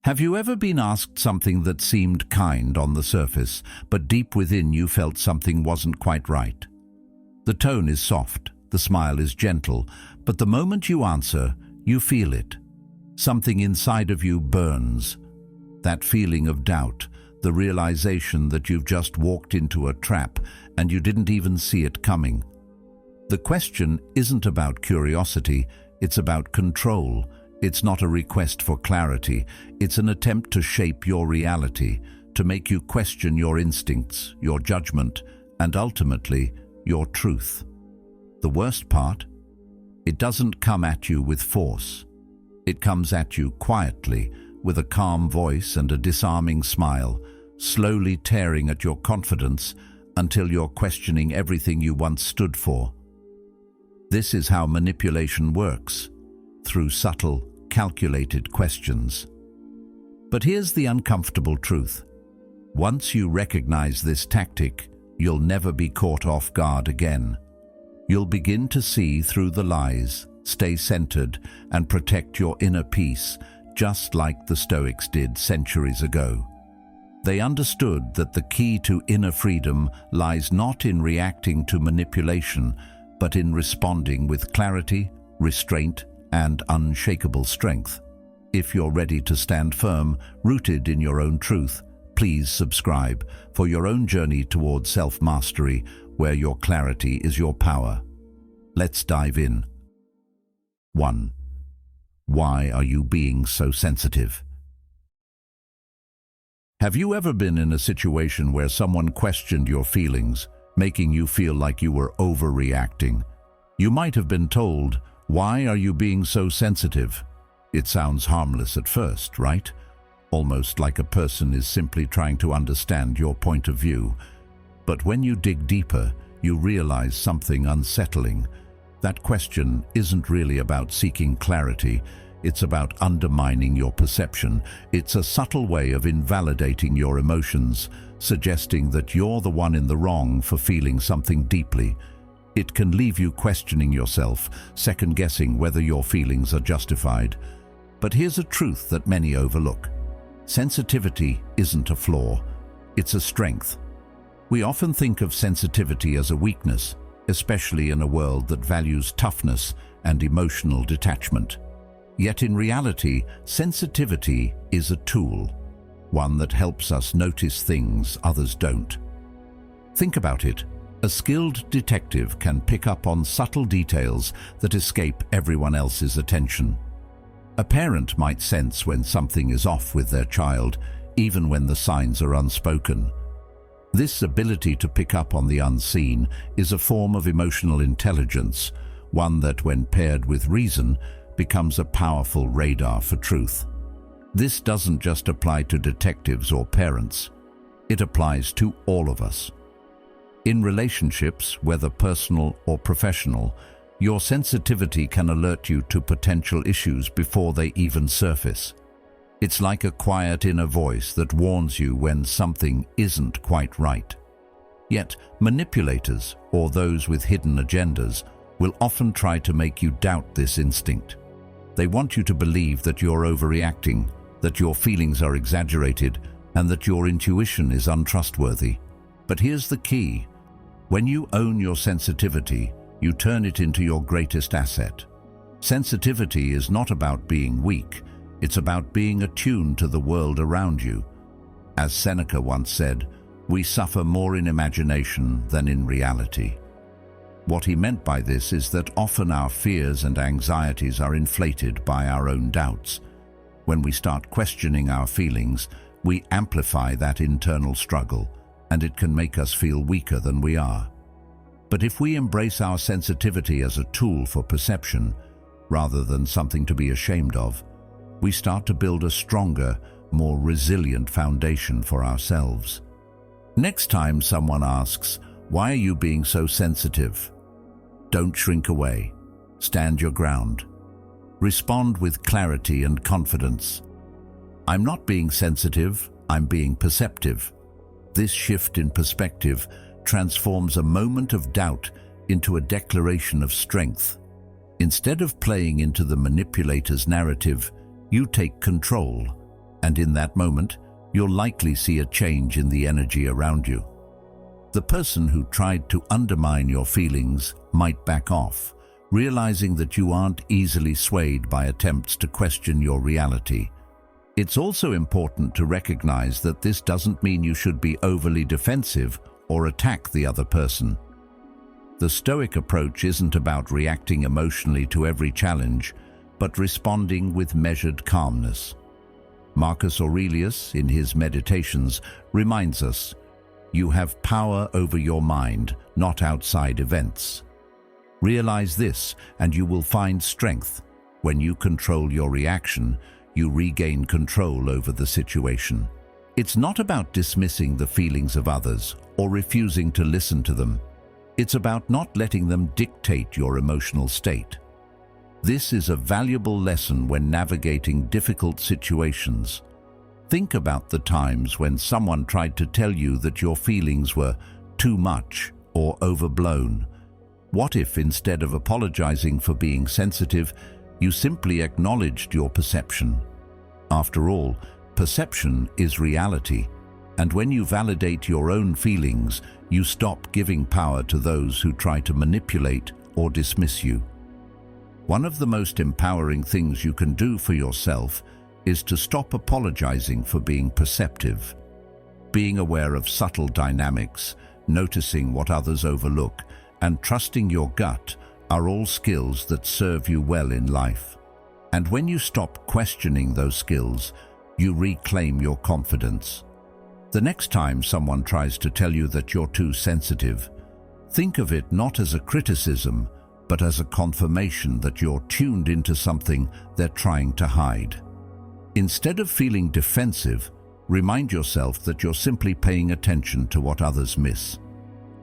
Have you ever been asked something that seemed kind on the surface, but deep within you felt something wasn't quite right? The tone is soft, the smile is gentle, but the moment you answer, you feel it. Something inside of you burns. That feeling of doubt, the realization that you've just walked into a trap and you didn't even see it coming. The question isn't about curiosity, it's about control. It's not a request for clarity, it's an attempt to shape your reality, to make you question your instincts, your judgment, and ultimately, your truth. The worst part? It doesn't come at you with force. It comes at you quietly, with a calm voice and a disarming smile, slowly tearing at your confidence until you're questioning everything you once stood for. This is how manipulation works, through subtle, calculated questions. But here's the uncomfortable truth. Once you recognize this tactic, you'll never be caught off guard again. You'll begin to see through the lies, stay centered, and protect your inner peace, just like the Stoics did centuries ago. They understood that the key to inner freedom lies not in reacting to manipulation, but in responding with clarity, restraint, and unshakable strength. If you're ready to stand firm, rooted in your own truth, please subscribe for your own journey towards self-mastery, where your clarity is your power. Let's dive in. 1. Why are you being so sensitive? Have you ever been in a situation where someone questioned your feelings, making you feel like you were overreacting? You might have been told, "Why are you being so sensitive?" It sounds harmless at first, right? Almost like a person is simply trying to understand your point of view. But when you dig deeper, you realize something unsettling. That question isn't really about seeking clarity. It's about undermining your perception. It's a subtle way of invalidating your emotions, suggesting that you're the one in the wrong for feeling something deeply. It can leave you questioning yourself, second-guessing whether your feelings are justified. But here's a truth that many overlook. Sensitivity isn't a flaw, it's a strength. We often think of sensitivity as a weakness, especially in a world that values toughness and emotional detachment. Yet in reality, sensitivity is a tool, one that helps us notice things others don't. Think about it. A skilled detective can pick up on subtle details that escape everyone else's attention. A parent might sense when something is off with their child, even when the signs are unspoken. This ability to pick up on the unseen is a form of emotional intelligence, one that, when paired with reason, becomes a powerful radar for truth. This doesn't just apply to detectives or parents. It applies to all of us. In relationships, whether personal or professional, your sensitivity can alert you to potential issues before they even surface. It's like a quiet inner voice that warns you when something isn't quite right. Yet, manipulators, or those with hidden agendas, will often try to make you doubt this instinct. They want you to believe that you're overreacting, that your feelings are exaggerated, and that your intuition is untrustworthy. But here's the key. When you own your sensitivity, you turn it into your greatest asset. Sensitivity is not about being weak, it's about being attuned to the world around you. As Seneca once said, "We suffer more in imagination than in reality." What he meant by this is that often our fears and anxieties are inflated by our own doubts. When we start questioning our feelings, we amplify that internal struggle, and it can make us feel weaker than we are. But if we embrace our sensitivity as a tool for perception, rather than something to be ashamed of, we start to build a stronger, more resilient foundation for ourselves. Next time someone asks, "Why are you being so sensitive?" don't shrink away. Stand your ground. Respond with clarity and confidence. "I'm not being sensitive, I'm being perceptive." This shift in perspective transforms a moment of doubt into a declaration of strength. Instead of playing into the manipulator's narrative, you take control. And in that moment, you'll likely see a change in the energy around you. The person who tried to undermine your feelings might back off, realizing that you aren't easily swayed by attempts to question your reality. It's also important to recognize that this doesn't mean you should be overly defensive or attack the other person. The Stoic approach isn't about reacting emotionally to every challenge, but responding with measured calmness. Marcus Aurelius, in his Meditations, reminds us, "You have power over your mind, not outside events." Realize this, and you will find strength. When you control your reaction, you regain control over the situation. It's not about dismissing the feelings of others or refusing to listen to them. It's about not letting them dictate your emotional state. This is a valuable lesson when navigating difficult situations. Think about the times when someone tried to tell you that your feelings were too much or overblown. What if, instead of apologizing for being sensitive, you simply acknowledged your perception? After all, perception is reality, and when you validate your own feelings, you stop giving power to those who try to manipulate or dismiss you. One of the most empowering things you can do for yourself is to stop apologizing for being perceptive. Being aware of subtle dynamics, noticing what others overlook, and trusting your gut are all skills that serve you well in life. And when you stop questioning those skills, you reclaim your confidence. The next time someone tries to tell you that you're too sensitive, think of it not as a criticism, but as a confirmation that you're tuned into something they're trying to hide. Instead of feeling defensive, remind yourself that you're simply paying attention to what others miss.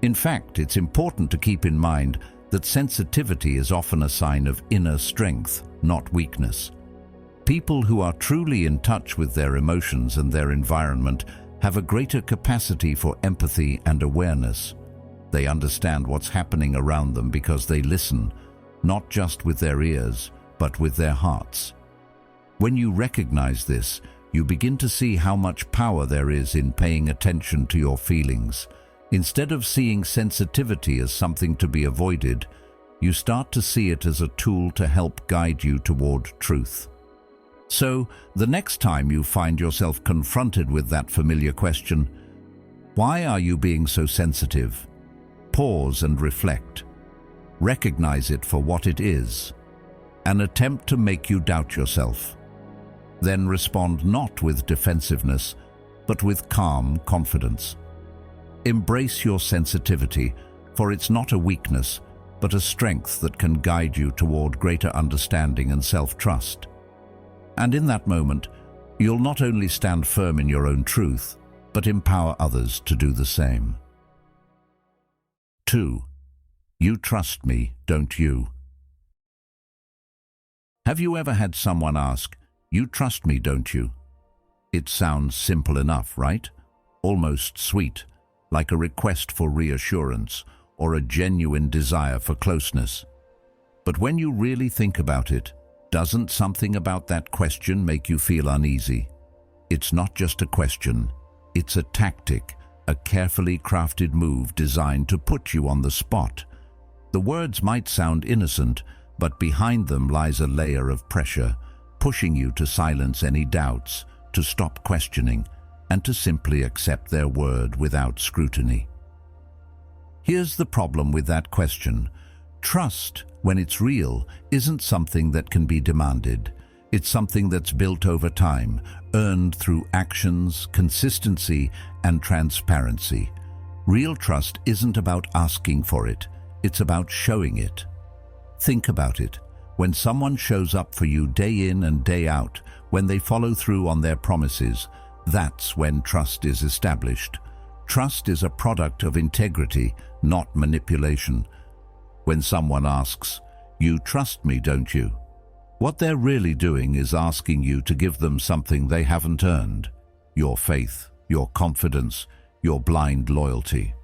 In fact, it's important to keep in mind that sensitivity is often a sign of inner strength, not weakness. People who are truly in touch with their emotions and their environment have a greater capacity for empathy and awareness. They understand what's happening around them because they listen, not just with their ears, but with their hearts. When you recognize this, you begin to see how much power there is in paying attention to your feelings. Instead of seeing sensitivity as something to be avoided, you start to see it as a tool to help guide you toward truth. So, the next time you find yourself confronted with that familiar question, why are you being so sensitive? Pause and reflect. Recognize it for what it is, an attempt to make you doubt yourself. Then respond not with defensiveness, but with calm confidence. Embrace your sensitivity, for it's not a weakness, but a strength that can guide you toward greater understanding and self-trust. And in that moment, you'll not only stand firm in your own truth, but empower others to do the same. 2. You trust me, don't you? Have you ever had someone ask, "You trust me, don't you?" It sounds simple enough, right? Almost sweet, like a request for reassurance or a genuine desire for closeness. But when you really think about it, doesn't something about that question make you feel uneasy? It's not just a question, it's a tactic, a carefully crafted move designed to put you on the spot. The words might sound innocent, but behind them lies a layer of pressure, pushing you to silence any doubts, to stop questioning, and to simply accept their word without scrutiny. Here's the problem with that question. Trust, when it's real, isn't something that can be demanded. It's something that's built over time, earned through actions, consistency, and transparency. Real trust isn't about asking for it, it's about showing it. Think about it. When someone shows up for you day in and day out, when they follow through on their promises, that's when trust is established. Trust is a product of integrity, not manipulation. When someone asks, "You trust me, don't you?" what they're really doing is asking you to give them something they haven't earned. Your faith, your confidence, your blind loyalty.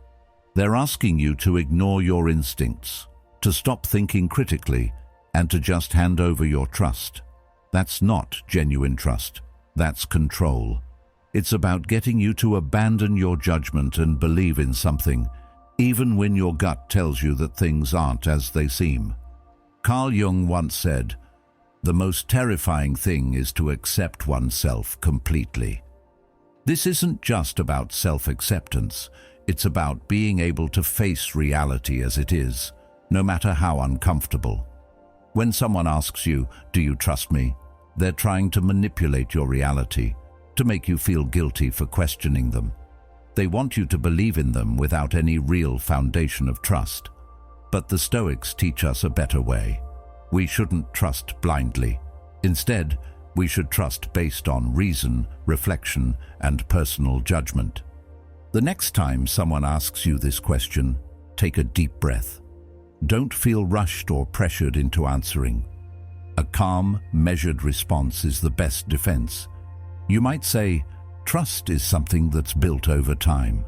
They're asking you to ignore your instincts, to stop thinking critically, and to just hand over your trust. That's not genuine trust. That's control. It's about getting you to abandon your judgment and believe in something, even when your gut tells you that things aren't as they seem. Carl Jung once said, "The most terrifying thing is to accept oneself completely." This isn't just about self-acceptance, it's about being able to face reality as it is, no matter how uncomfortable. When someone asks you, "Do you trust me?" they're trying to manipulate your reality, to make you feel guilty for questioning them. They want you to believe in them without any real foundation of trust. But the Stoics teach us a better way. We shouldn't trust blindly. Instead, we should trust based on reason, reflection, and personal judgment. The next time someone asks you this question, take a deep breath. Don't feel rushed or pressured into answering. A calm, measured response is the best defense. You might say, "Trust is something that's built over time.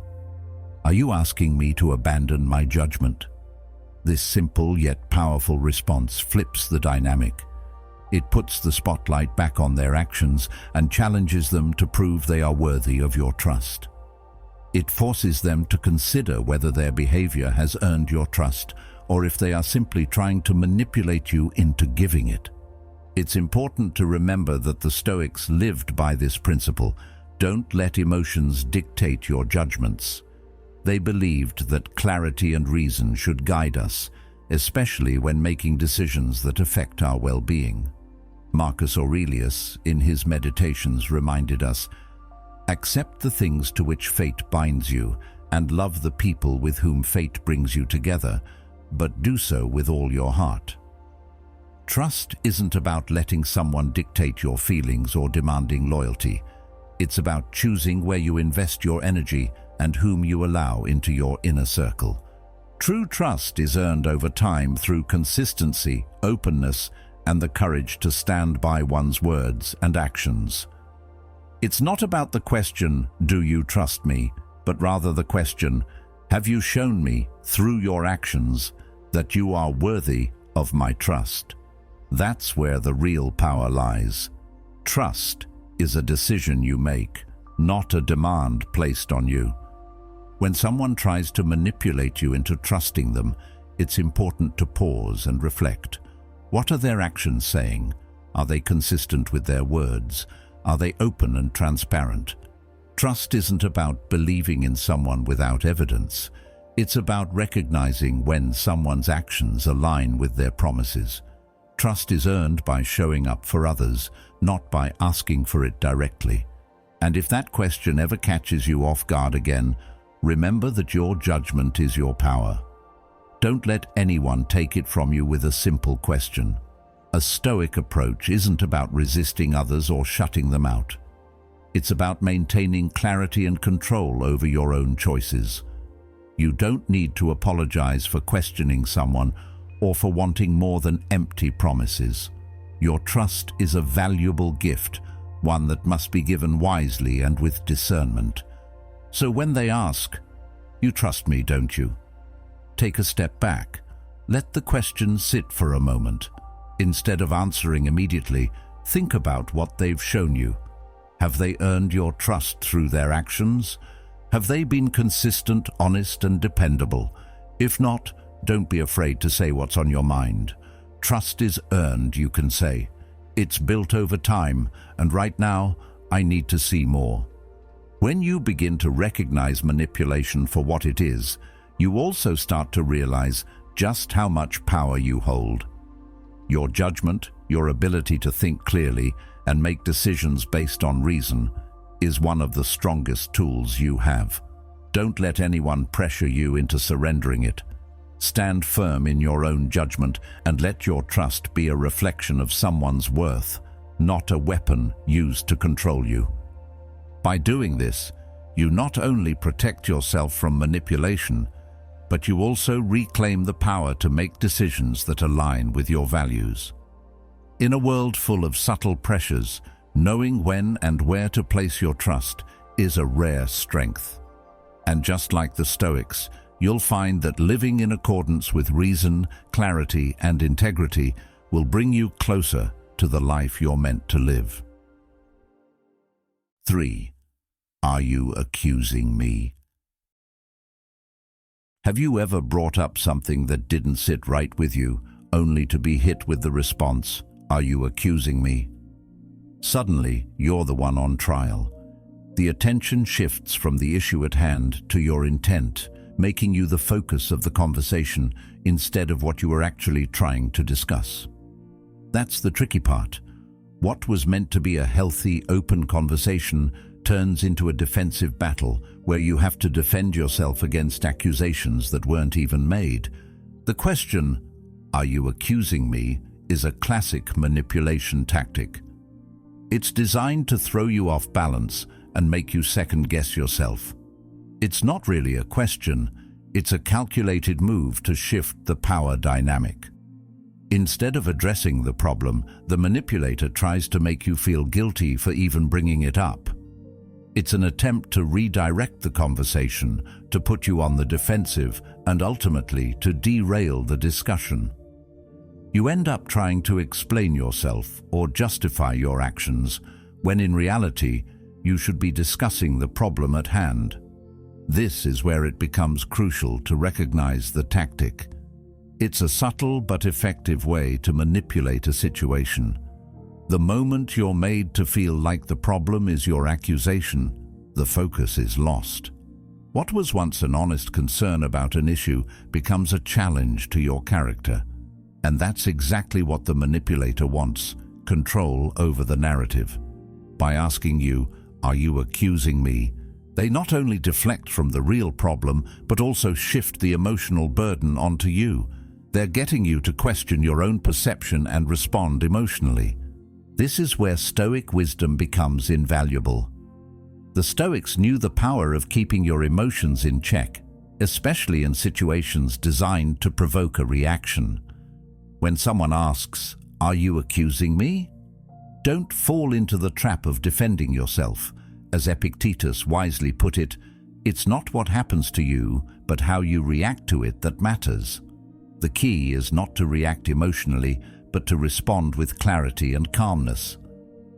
Are you asking me to abandon my judgment?" This simple yet powerful response flips the dynamic. It puts the spotlight back on their actions and challenges them to prove they are worthy of your trust. It forces them to consider whether their behavior has earned your trust or if they are simply trying to manipulate you into giving it. It's important to remember that the Stoics lived by this principle. Don't let emotions dictate your judgments. They believed that clarity and reason should guide us, especially when making decisions that affect our well-being. Marcus Aurelius, in his Meditations, reminded us, "Accept the things to which fate binds you, and love the people with whom fate brings you together, but do so with all your heart." Trust isn't about letting someone dictate your feelings or demanding loyalty. It's about choosing where you invest your energy and whom you allow into your inner circle. True trust is earned over time through consistency, openness, and the courage to stand by one's words and actions. It's not about the question, "Do you trust me?" but rather the question, "Have you shown me, through your actions, that you are worthy of my trust?" That's where the real power lies. Trust is a decision you make, not a demand placed on you. When someone tries to manipulate you into trusting them, it's important to pause and reflect. What are their actions saying? Are they consistent with their words? Are they open and transparent? Trust isn't about believing in someone without evidence. It's about recognizing when someone's actions align with their promises. Trust is earned by showing up for others, not by asking for it directly. And if that question ever catches you off guard again, remember that your judgment is your power. Don't let anyone take it from you with a simple question. A Stoic approach isn't about resisting others or shutting them out. It's about maintaining clarity and control over your own choices. You don't need to apologize for questioning someone or for wanting more than empty promises. Your trust is a valuable gift, one that must be given wisely and with discernment. So when they ask, "You trust me, don't you?" take a step back. Let the question sit for a moment. Instead of answering immediately, think about what they've shown you. Have they earned your trust through their actions? Have they been consistent, honest, and dependable? If not, don't be afraid to say what's on your mind. Trust is earned, you can say. It's built over time, and right now, I need to see more. When you begin to recognize manipulation for what it is, you also start to realize just how much power you hold. Your judgment, your ability to think clearly and make decisions based on reason, is one of the strongest tools you have. Don't let anyone pressure you into surrendering it. Stand firm in your own judgment and let your trust be a reflection of someone's worth, not a weapon used to control you. By doing this, you not only protect yourself from manipulation, but you also reclaim the power to make decisions that align with your values. In a world full of subtle pressures, knowing when and where to place your trust is a rare strength. And just like the Stoics, you'll find that living in accordance with reason, clarity, and integrity will bring you closer to the life you're meant to live. 3. Are you accusing me? Have you ever brought up something that didn't sit right with you, only to be hit with the response, "Are you accusing me?" Suddenly, you're the one on trial. The attention shifts from the issue at hand to your intent, making you the focus of the conversation instead of what you were actually trying to discuss. That's the tricky part. What was meant to be a healthy, open conversation turns into a defensive battle where you have to defend yourself against accusations that weren't even made. The question, "Are you accusing me?" is a classic manipulation tactic. It's designed to throw you off balance and make you second-guess yourself. It's not really a question, it's a calculated move to shift the power dynamic. Instead of addressing the problem, the manipulator tries to make you feel guilty for even bringing it up. It's an attempt to redirect the conversation, to put you on the defensive, and ultimately to derail the discussion. You end up trying to explain yourself or justify your actions, when in reality, you should be discussing the problem at hand. This is where it becomes crucial to recognize the tactic. It's a subtle but effective way to manipulate a situation. The moment you're made to feel like the problem is your accusation, the focus is lost. What was once an honest concern about an issue becomes a challenge to your character. And that's exactly what the manipulator wants, control over the narrative. By asking you, "Are you accusing me?" they not only deflect from the real problem, but also shift the emotional burden onto you. They're getting you to question your own perception and respond emotionally. This is where Stoic wisdom becomes invaluable. The Stoics knew the power of keeping your emotions in check, especially in situations designed to provoke a reaction. When someone asks, "Are you accusing me?" don't fall into the trap of defending yourself. As Epictetus wisely put it, it's not what happens to you, but how you react to it that matters. The key is not to react emotionally, but to respond with clarity and calmness.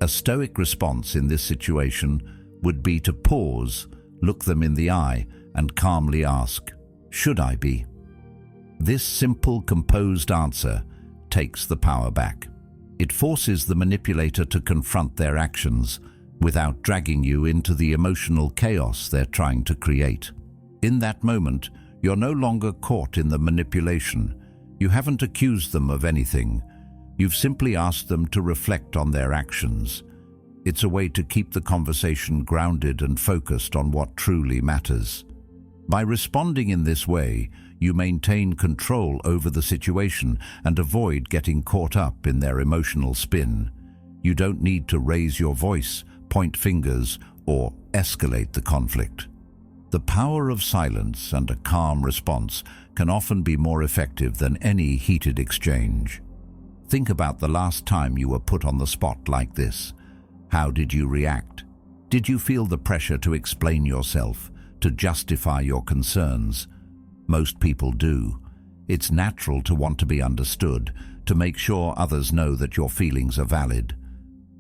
A Stoic response in this situation would be to pause, look them in the eye, and calmly ask, "Should I be?" This simple, composed answer takes the power back. It forces the manipulator to confront their actions without dragging you into the emotional chaos they're trying to create. In that moment, you're no longer caught in the manipulation. You haven't accused them of anything. You've simply asked them to reflect on their actions. It's a way to keep the conversation grounded and focused on what truly matters. By responding in this way, you maintain control over the situation and avoid getting caught up in their emotional spin. You don't need to raise your voice, point fingers, or escalate the conflict. The power of silence and a calm response can often be more effective than any heated exchange. Think about the last time you were put on the spot like this. How did you react? Did you feel the pressure to explain yourself, to justify your concerns? Most people do. It's natural to want to be understood, to make sure others know that your feelings are valid.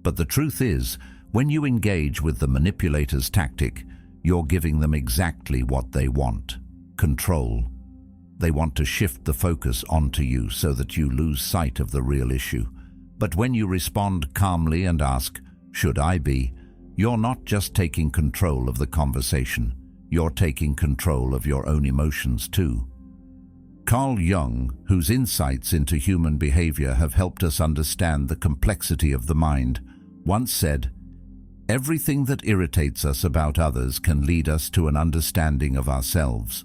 But the truth is, when you engage with the manipulator's tactic, you're giving them exactly what they want: control. They want to shift the focus onto you so that you lose sight of the real issue. But when you respond calmly and ask, "Should I be?" you're not just taking control of the conversation, you're taking control of your own emotions too. Carl Jung, whose insights into human behavior have helped us understand the complexity of the mind, once said, "Everything that irritates us about others can lead us to an understanding of ourselves."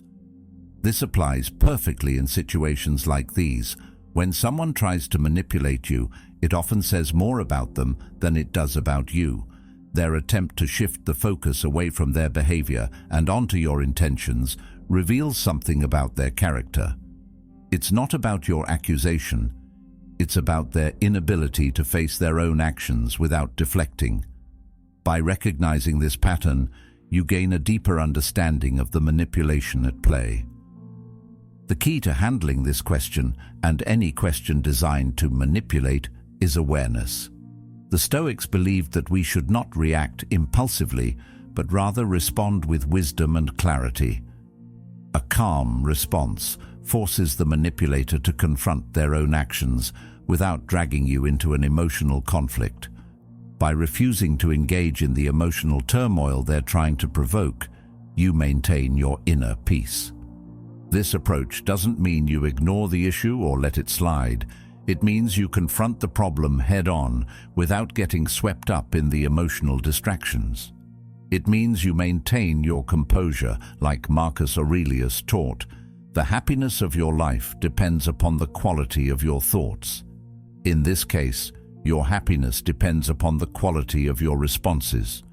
This applies perfectly in situations like these. When someone tries to manipulate you, it often says more about them than it does about you. Their attempt to shift the focus away from their behavior and onto your intentions reveals something about their character. It's not about your accusation. It's about their inability to face their own actions without deflecting. By recognizing this pattern, you gain a deeper understanding of the manipulation at play. The key to handling this question, and any question designed to manipulate, is awareness. The Stoics believed that we should not react impulsively, but rather respond with wisdom and clarity. A calm response forces the manipulator to confront their own actions without dragging you into an emotional conflict. By refusing to engage in the emotional turmoil they're trying to provoke, you maintain your inner peace. This approach doesn't mean you ignore the issue or let it slide. It means you confront the problem head-on without getting swept up in the emotional distractions. It means you maintain your composure, like Marcus Aurelius taught. The happiness of your life depends upon the quality of your thoughts. In this case, your happiness depends upon the quality of your responses.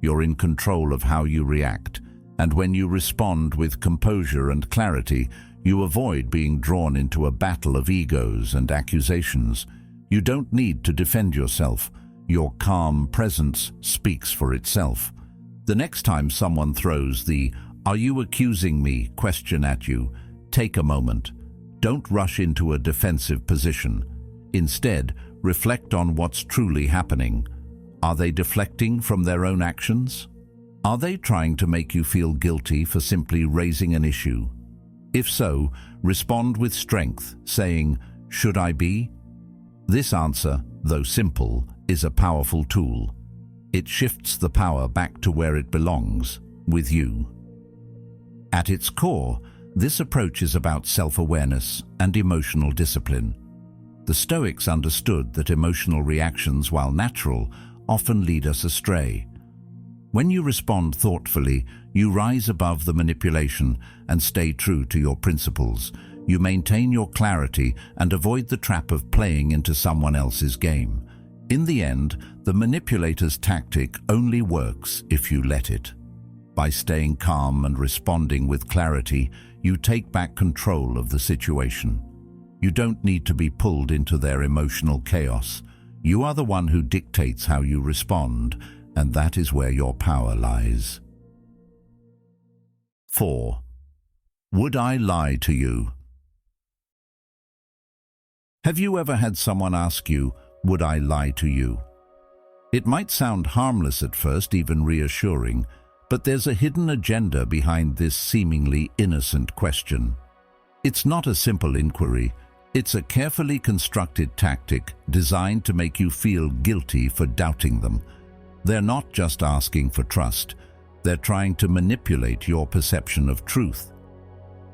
You're in control of how you react, and when you respond with composure and clarity, you avoid being drawn into a battle of egos and accusations. You don't need to defend yourself. Your calm presence speaks for itself. The next time someone throws the "Are you accusing me?" question at you, take a moment. Don't rush into a defensive position. Instead, reflect on what's truly happening. Are they deflecting from their own actions? Are they trying to make you feel guilty for simply raising an issue? If so, respond with strength, saying, "Should I be?" This answer, though simple, is a powerful tool. It shifts the power back to where it belongs, with you. At its core, this approach is about self-awareness and emotional discipline. The Stoics understood that emotional reactions, while natural, often lead us astray. When you respond thoughtfully, you rise above the manipulation and stay true to your principles. You maintain your clarity and avoid the trap of playing into someone else's game. In the end, the manipulator's tactic only works if you let it. By staying calm and responding with clarity, you take back control of the situation. You don't need to be pulled into their emotional chaos. You are the one who dictates how you respond, and that is where your power lies. 4. Would I lie to you? Have you ever had someone ask you, "Would I lie to you?" It might sound harmless at first, even reassuring, but there's a hidden agenda behind this seemingly innocent question. It's not a simple inquiry. It's a carefully constructed tactic designed to make you feel guilty for doubting them. They're not just asking for trust. They're trying to manipulate your perception of truth.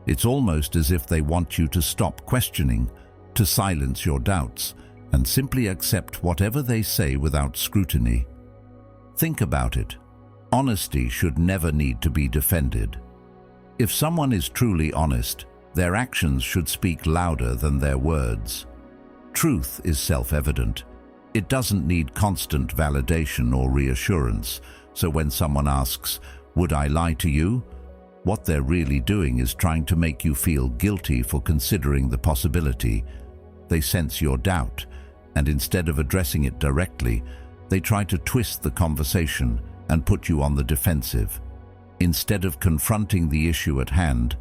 It's almost as if they want you to stop questioning, to silence your doubts, and simply accept whatever they say without scrutiny. Think about it. Honesty should never need to be defended. If someone is truly honest, their actions should speak louder than their words. Truth is self-evident. It doesn't need constant validation or reassurance, so when someone asks, "Would I lie to you?" what they're really doing is trying to make you feel guilty for considering the possibility. They sense your doubt, and instead of addressing it directly, they try to twist the conversation and put you on the defensive. Instead of confronting the issue at hand,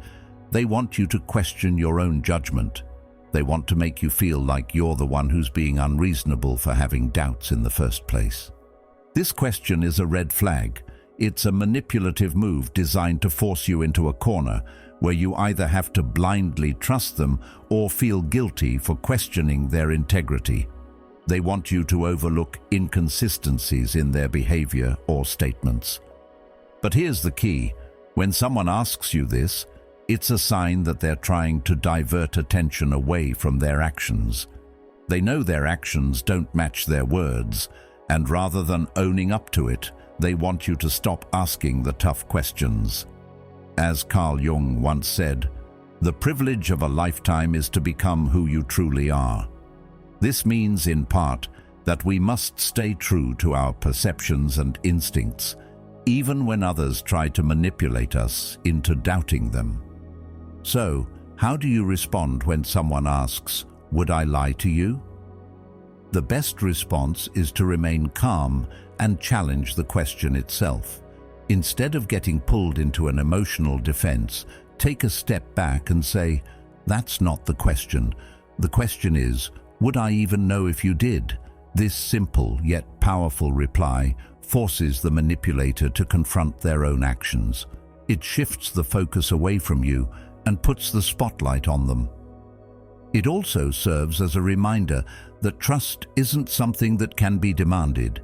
they want you to question your own judgment. They want to make you feel like you're the one who's being unreasonable for having doubts in the first place. This question is a red flag. It's a manipulative move designed to force you into a corner where you either have to blindly trust them or feel guilty for questioning their integrity. They want you to overlook inconsistencies in their behavior or statements. But here's the key. When someone asks you this, it's a sign that they're trying to divert attention away from their actions. They know their actions don't match their words, and rather than owning up to it, they want you to stop asking the tough questions. As Carl Jung once said, "The privilege of a lifetime is to become who you truly are." This means, in part, that we must stay true to our perceptions and instincts, even when others try to manipulate us into doubting them. So, how do you respond when someone asks, "Would I lie to you?" The best response is to remain calm and challenge the question itself. Instead of getting pulled into an emotional defense, take a step back and say, "That's not the question. The question is, would I even know if you did?" This simple yet powerful reply forces the manipulator to confront their own actions. It shifts the focus away from you and puts the spotlight on them. It also serves as a reminder that trust isn't something that can be demanded.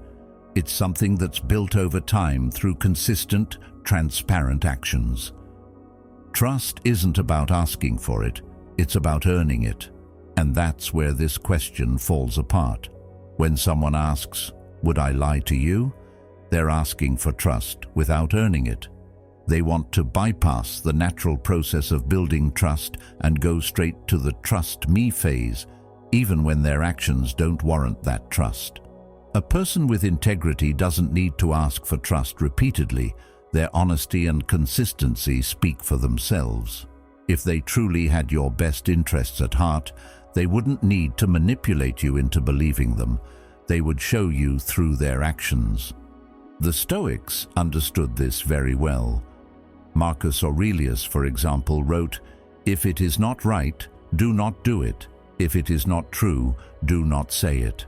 It's something that's built over time through consistent, transparent actions. Trust isn't about asking for it, it's about earning it. And that's where this question falls apart. When someone asks, "Would I lie to you?" they're asking for trust without earning it. They want to bypass the natural process of building trust and go straight to the trust me phase, even when their actions don't warrant that trust. A person with integrity doesn't need to ask for trust repeatedly. Their honesty and consistency speak for themselves. If they truly had your best interests at heart, they wouldn't need to manipulate you into believing them. They would show you through their actions. The Stoics understood this very well. Marcus Aurelius, for example, wrote, "If it is not right, do not do it. If it is not true, do not say it."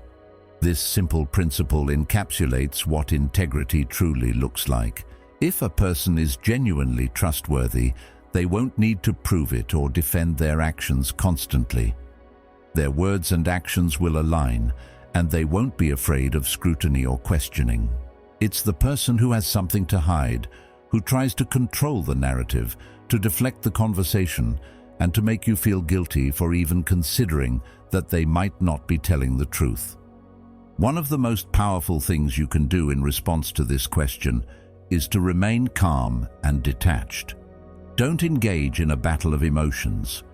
This simple principle encapsulates what integrity truly looks like. If a person is genuinely trustworthy, they won't need to prove it or defend their actions constantly. Their words and actions will align, and they won't be afraid of scrutiny or questioning. It's the person who has something to hide, who tries to control the narrative, to deflect the conversation, and to make you feel guilty for even considering that they might not be telling the truth. One of the most powerful things you can do in response to this question is to remain calm and detached. Don't engage in a battle of emotions.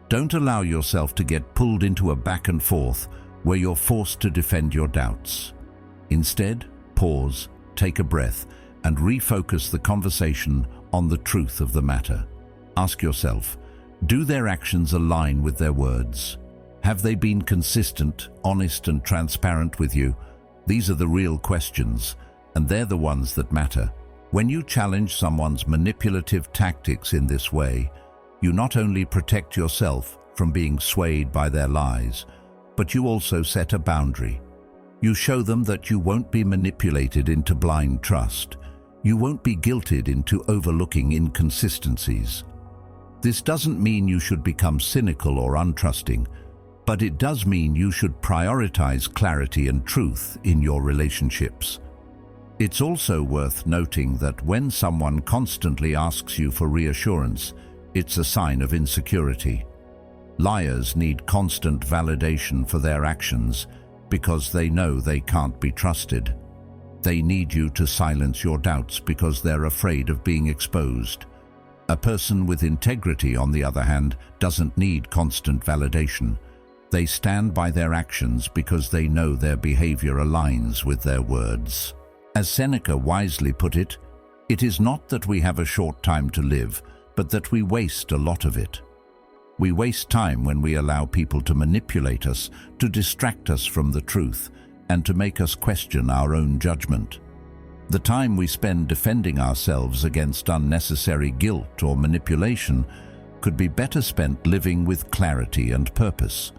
Don't allow yourself to get pulled into a back and forth where you're forced to defend your doubts. Instead, pause, take a breath, and refocus the conversation on the truth of the matter. Ask yourself, do their actions align with their words? Have they been consistent, honest, and transparent with you? These are the real questions, and they're the ones that matter. When you challenge someone's manipulative tactics in this way, you not only protect yourself from being swayed by their lies, but you also set a boundary. You show them that you won't be manipulated into blind trust. You won't be guilted into overlooking inconsistencies. This doesn't mean you should become cynical or untrusting, but it does mean you should prioritize clarity and truth in your relationships. It's also worth noting that when someone constantly asks you for reassurance, it's a sign of insecurity. Liars need constant validation for their actions because they know they can't be trusted. They need you to silence your doubts because they're afraid of being exposed. A person with integrity, on the other hand, doesn't need constant validation. They stand by their actions because they know their behavior aligns with their words. As Seneca wisely put it, it is not that we have a short time to live, but that we waste a lot of it. We waste time when we allow people to manipulate us, to distract us from the truth, and to make us question our own judgment. The time we spend defending ourselves against unnecessary guilt or manipulation could be better spent living with clarity and purpose.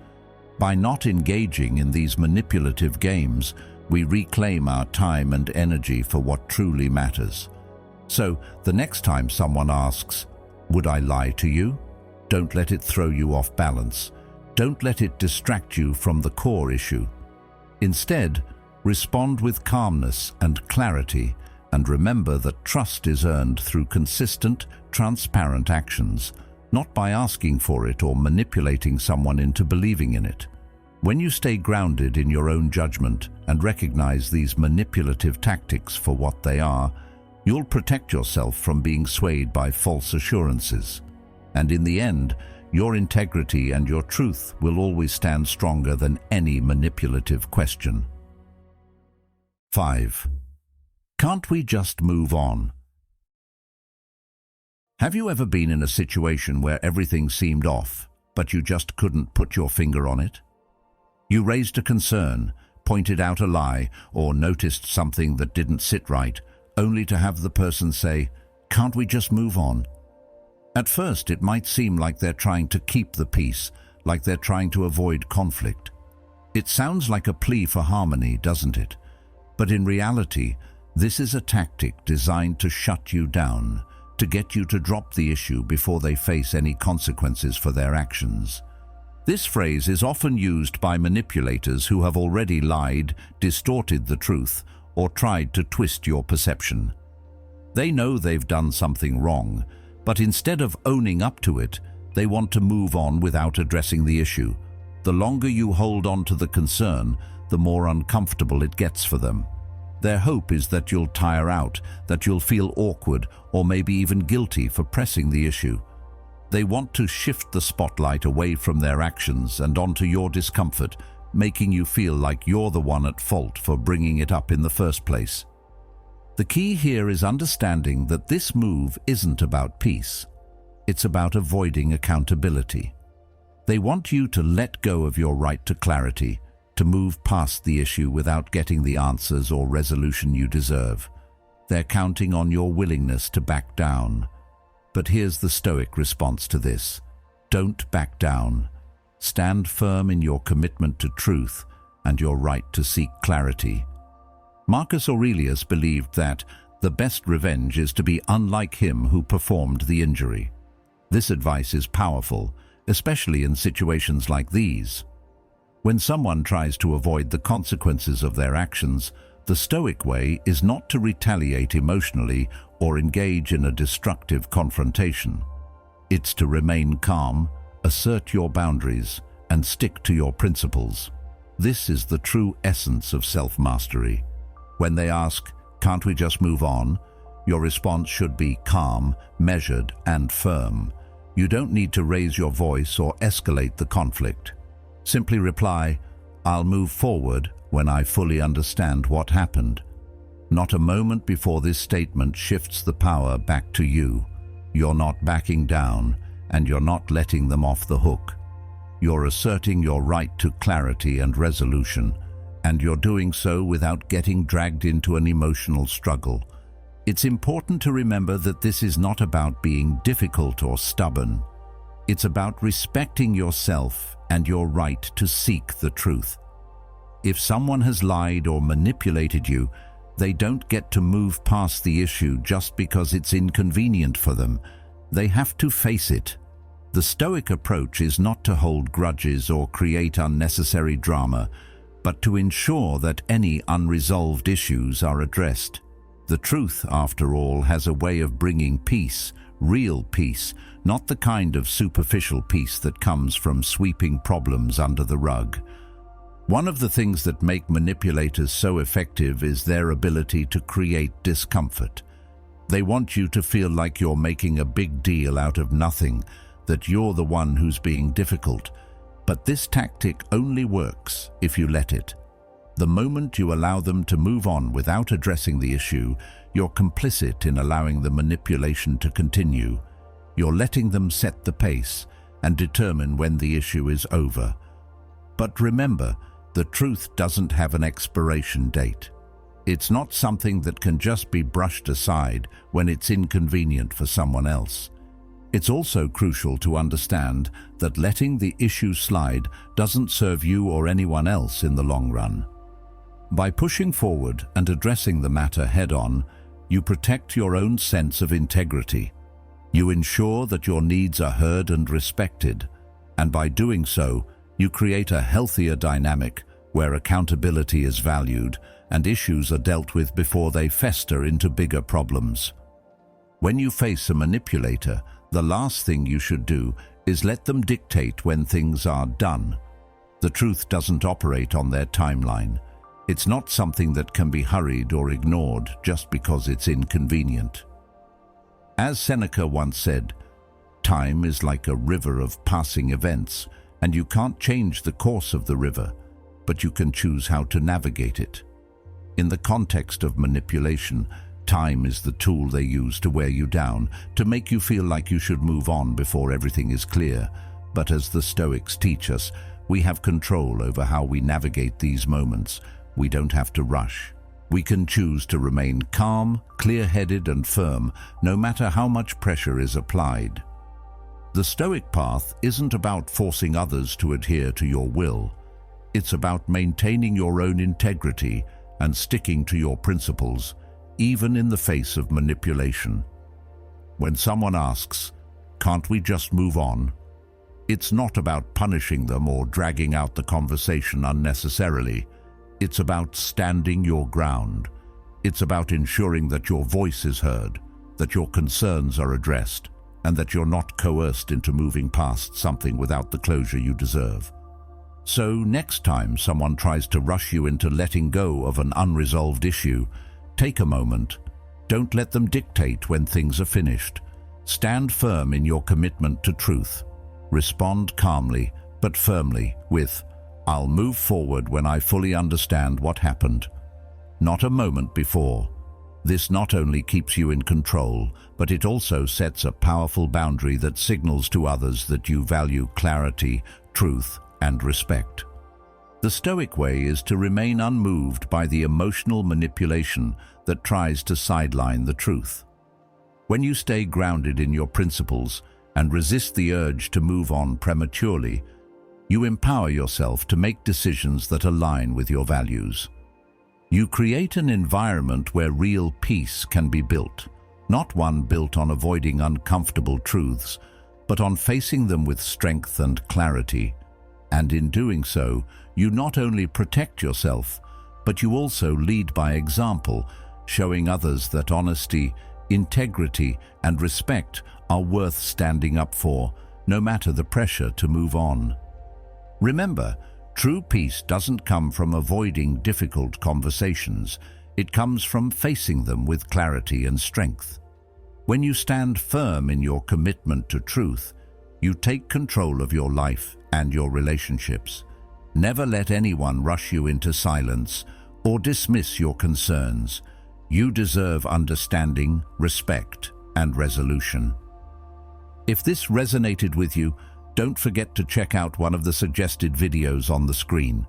By not engaging in these manipulative games, we reclaim our time and energy for what truly matters. So, the next time someone asks, "Would I lie to you?" don't let it throw you off balance. Don't let it distract you from the core issue. Instead, respond with calmness and clarity, and remember that trust is earned through consistent, transparent actions, not by asking for it or manipulating someone into believing in it. When you stay grounded in your own judgment and recognize these manipulative tactics for what they are, you'll protect yourself from being swayed by false assurances. And in the end, your integrity and your truth will always stand stronger than any manipulative question. 5. Can't we just move on? Have you ever been in a situation where everything seemed off, but you just couldn't put your finger on it? You raised a concern, pointed out a lie, or noticed something that didn't sit right, only to have the person say, "Can't we just move on?" At first, it might seem like they're trying to keep the peace, like they're trying to avoid conflict. It sounds like a plea for harmony, doesn't it? But in reality, this is a tactic designed to shut you down, to get you to drop the issue before they face any consequences for their actions. This phrase is often used by manipulators who have already lied, distorted the truth, or tried to twist your perception. They know they've done something wrong, but instead of owning up to it, they want to move on without addressing the issue. The longer you hold on to the concern, the more uncomfortable it gets for them. Their hope is that you'll tire out, that you'll feel awkward, or maybe even guilty for pressing the issue. They want to shift the spotlight away from their actions and onto your discomfort, making you feel like you're the one at fault for bringing it up in the first place. The key here is understanding that this move isn't about peace. It's about avoiding accountability. They want you to let go of your right to clarity, to move past the issue without getting the answers or resolution you deserve. They're counting on your willingness to back down. But here's the Stoic response to this. Don't back down. Stand firm in your commitment to truth and your right to seek clarity. Marcus Aurelius believed that the best revenge is to be unlike him who performed the injury. This advice is powerful, especially in situations like these. When someone tries to avoid the consequences of their actions, the Stoic way is not to retaliate emotionally or engage in a destructive confrontation. It's to remain calm, assert your boundaries, and stick to your principles. This is the true essence of self-mastery. When they ask, "Can't we just move on?" your response should be calm, measured, and firm. You don't need to raise your voice or escalate the conflict. Simply reply, "I'll move forward when I fully understand what happened." Not a moment before this statement shifts the power back to you. You're not backing down, and you're not letting them off the hook. You're asserting your right to clarity and resolution, and you're doing so without getting dragged into an emotional struggle. It's important to remember that this is not about being difficult or stubborn. It's about respecting yourself and your right to seek the truth. If someone has lied or manipulated you, they don't get to move past the issue just because it's inconvenient for them. They have to face it. The Stoic approach is not to hold grudges or create unnecessary drama, but to ensure that any unresolved issues are addressed. The truth, after all, has a way of bringing peace, real peace, not the kind of superficial peace that comes from sweeping problems under the rug. One of the things that make manipulators so effective is their ability to create discomfort. They want you to feel like you're making a big deal out of nothing, that you're the one who's being difficult. But this tactic only works if you let it. The moment you allow them to move on without addressing the issue, you're complicit in allowing the manipulation to continue. You're letting them set the pace and determine when the issue is over. But remember, the truth doesn't have an expiration date. It's not something that can just be brushed aside when it's inconvenient for someone else. It's also crucial to understand that letting the issue slide doesn't serve you or anyone else in the long run. By pushing forward and addressing the matter head-on, you protect your own sense of integrity. You ensure that your needs are heard and respected, and by doing so, you create a healthier dynamic where accountability is valued and issues are dealt with before they fester into bigger problems. When you face a manipulator, the last thing you should do is let them dictate when things are done. The truth doesn't operate on their timeline. It's not something that can be hurried or ignored just because it's inconvenient. As Seneca once said, time is like a river of passing events, and you can't change the course of the river, but you can choose how to navigate it. In the context of manipulation, time is the tool they use to wear you down, to make you feel like you should move on before everything is clear. But as the Stoics teach us, we have control over how we navigate these moments. We don't have to rush. We can choose to remain calm, clear-headed, and firm, no matter how much pressure is applied. The Stoic path isn't about forcing others to adhere to your will. It's about maintaining your own integrity and sticking to your principles, even in the face of manipulation. When someone asks, "Can't we just move on?" it's not about punishing them or dragging out the conversation unnecessarily. It's about standing your ground. It's about ensuring that your voice is heard, that your concerns are addressed, and that you're not coerced into moving past something without the closure you deserve. So next time someone tries to rush you into letting go of an unresolved issue, take a moment. Don't let them dictate when things are finished. Stand firm in your commitment to truth. Respond calmly but firmly with, "I'll move forward when I fully understand what happened," not a moment before. This not only keeps you in control, but it also sets a powerful boundary that signals to others that you value clarity, truth, and respect. The Stoic way is to remain unmoved by the emotional manipulation that tries to sideline the truth. When you stay grounded in your principles and resist the urge to move on prematurely, you empower yourself to make decisions that align with your values. You create an environment where real peace can be built, not one built on avoiding uncomfortable truths, but on facing them with strength and clarity. And in doing so, you not only protect yourself, but you also lead by example, showing others that honesty, integrity, and respect are worth standing up for, no matter the pressure to move on. Remember, true peace doesn't come from avoiding difficult conversations. It comes from facing them with clarity and strength. When you stand firm in your commitment to truth, you take control of your life and your relationships. Never let anyone rush you into silence or dismiss your concerns. You deserve understanding, respect, and resolution. If this resonated with you, don't forget to check out one of the suggested videos on the screen.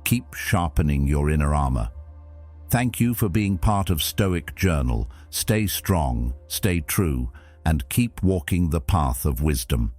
Keep sharpening your inner armor. Thank you for being part of Stoic Journal. Stay strong, stay true, and keep walking the path of wisdom.